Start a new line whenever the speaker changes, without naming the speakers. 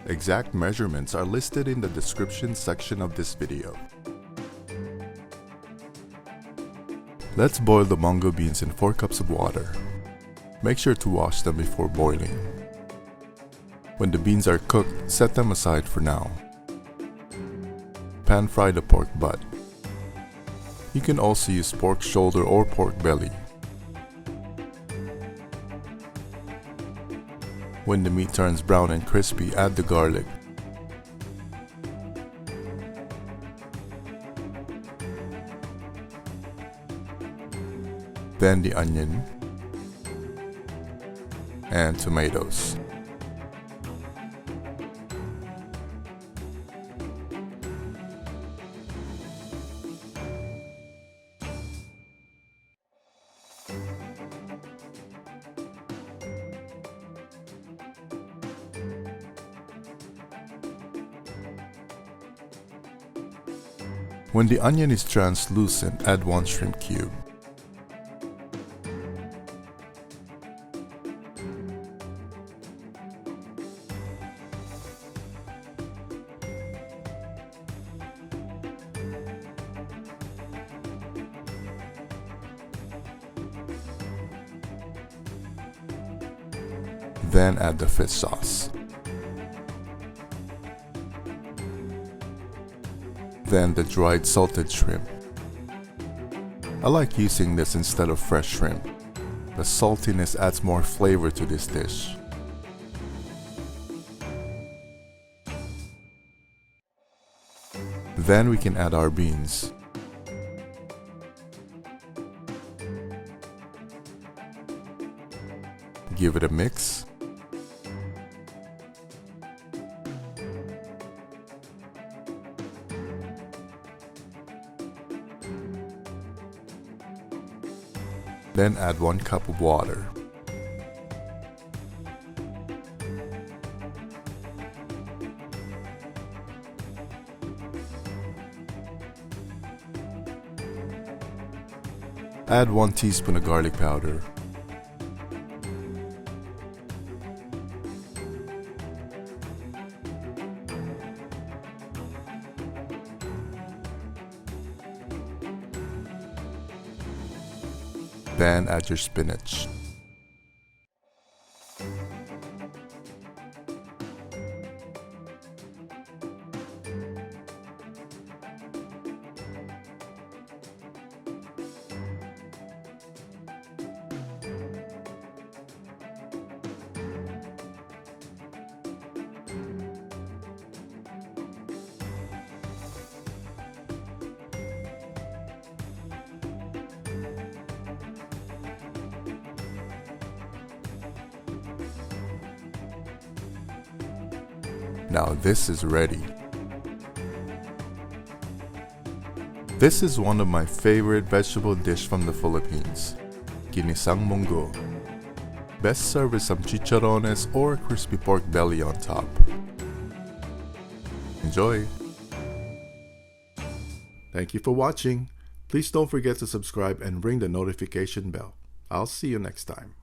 Exact measurements are listed in the description section of this video. Let's boil the monggo beans in 4 cups of water. Make sure to wash them before boiling. When the beans are cooked, set them aside for now. Pan fry the pork butt. You can also use pork shoulder or pork belly. When the meat turns brown and crispy, add the garlic. Then the onion and tomatoes. When the onion is translucent, add 1 shrimp cube. Then add the fish sauce. Then the dried salted shrimp. I like using this instead of fresh shrimp. The saltiness adds more flavor to this dish. Then we can add our beans. Give it a mix. Then add 1 cup of water. Add 1 teaspoon of garlic powder. Then add your spinach. Now this is ready. This is one of my favorite vegetable dish from the Philippines, Ginisang Munggo. Best served with some chicharones or crispy pork belly on top. Enjoy! Thank you for watching. Please don't forget to subscribe and ring the notification bell. I'll see you next time.